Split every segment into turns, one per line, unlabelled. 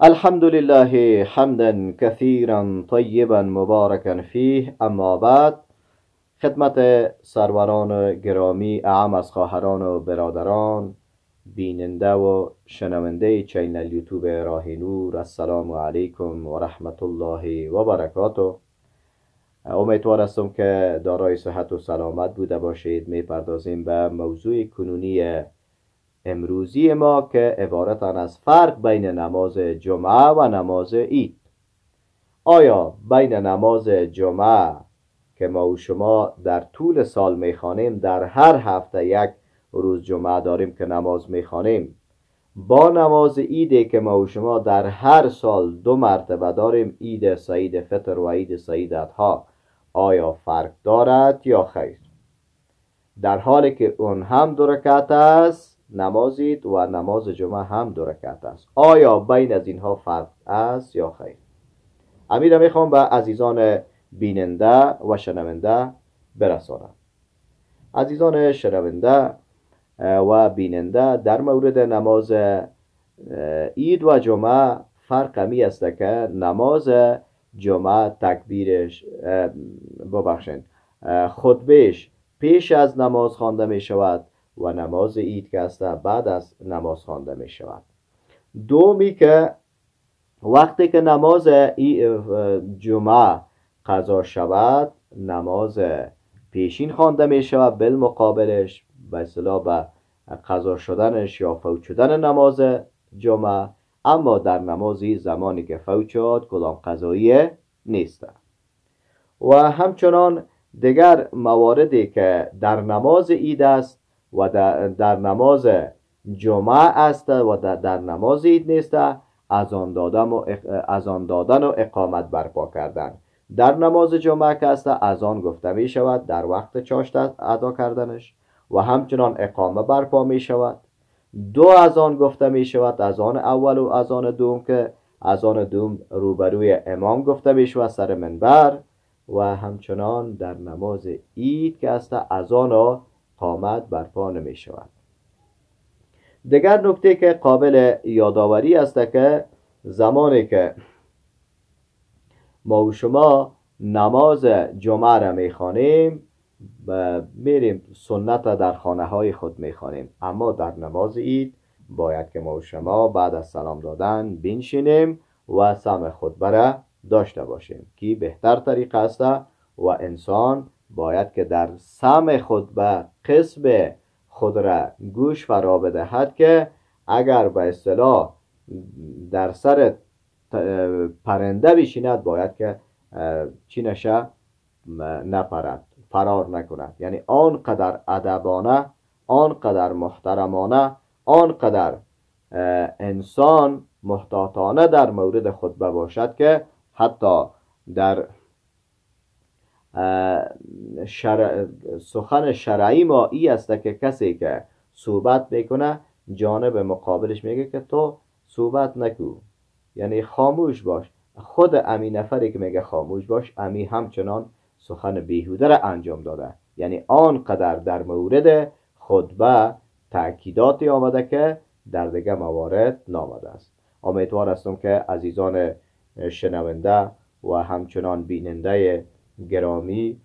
الحمد لله حمدا كثيرا طيبا مباركا فيه، اما بعد. خدمت سروران گرامی، اعم از خواهران و برادران بیننده و شنونده چینل یوتیوب راه نور، السلام علیکم و رحمت الله و برکاته. امیدوار هستم که دارای صحت و سلامت بوده باشید. میپردازیم به موضوع کنونی امروزی ما که عبارت از فرق بین نماز جمعه و نماز عید. آیا بین نماز جمعه که ما و شما در طول سال میخوانیم، در هر هفته یک روز جمعه داریم که نماز میخوانیم، با نماز عیدی که ما و شما در هر سال 2 مرتبه داریم، عید سعید فطر و عید سعید اضحی، آیا فرق دارد یا خیر؟ در حالی که اون هم 2 رکعت است، نماز عید و نماز جمعه هم 2 رکعت است، آیا بین از اینها فرق است یا خیر؟ امیر میخوام به عزیزان بیننده و شنونده برسانم. عزیزان شنونده و بیننده، در مورد نماز عید و جمعه فرق می است که نماز جمعه تکبیرش خطبهش پیش از نماز خوانده می شود و نماز عید که است بعد از نماز خوانده می شود. دومی که وقتی که نماز جمعه قضا شود، نماز پیشین خوانده می شود، بالمقابلش به اصطلاح به قضا شدنش یا فوت شدن نماز جمعه. اما در نماز عید زمانی که فوت شد کدام قضایی نیست. و همچنان دیگر مواردی که در نماز عید است و در نماز جمعه است و در نماز عید نیست، اذان دادن و اقامت برپا کردن. در نماز جمعه که است اذان گفته می شود در وقت چاشت ادا کردنش و همچنان اقامه برپا می شود. 2 اذان گفته می شود، اذان اول و اذان دوم، که اذان دوم روبروی امام گفته می شود سر منبر. و همچنان در نماز عید که است اذان و اقامت برپا نمی شود. دیگر نکته که قابل یادآوری است که زمانی که ما و شما نماز جمعه را میخوانیم، میریم سنت را در خانه های خود میخوانیم، اما در نماز عید باید که ما و شما بعد از سلام دادن بنشینیم و سمع خطبه را داشته باشیم که بهتر طریقه است. و انسان باید که در سمع خطبه قسم خود را گوش فرا بدهد که اگر به اصطلاح در سر پرنده بشیند باید که چی نشه، نپرد، فرار نکند. یعنی آنقدر ادبانه، آنقدر محترمانه، آنقدر انسان محتاطانه در مورد خطبه باشد که حتی در سخن شرعی ما ای است که کسی که صحبت میکنه جانب مقابلش میگه که تو صحبت نکو، یعنی خاموش باش. خود امی نفری که میگه خاموش باش، امی همچنان سخن بیهوده را انجام داده. یعنی آنقدر در مورد خطبه تأکیداتی آمده که در دیگه موارد نامده است. امیدوار هستم که عزیزان شنونده و همچنان بیننده گرامی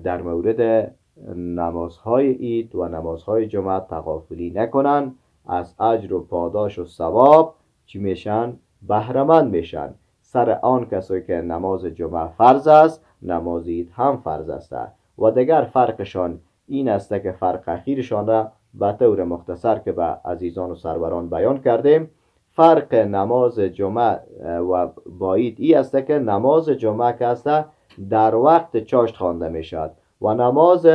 در مورد نمازهای عید و نمازهای جمعه تغافلی نکنن، از اجر و پاداش و ثواب چی میشن؟ بهره‌مند میشن. سر آن کسایی که نماز جمعه فرض است، نماز عید هم فرض است. و دیگر فرقشان این است که فرق اخیرشان را به طور مختصر که به عزیزان و سروران بیان کردیم. فرق نماز جمعه و با عید ای است که نماز جمعه که است در وقت چاشت خوانده می شود و نماز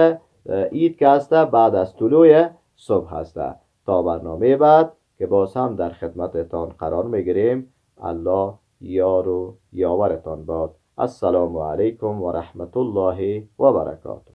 عید که است بعد از طلوع صبح است. تا برنامه بعد که باز هم در خدمتتان قرار می گیریم. الله یار و یاورتان باد. السلام علیکم و رحمت الله و برکاته.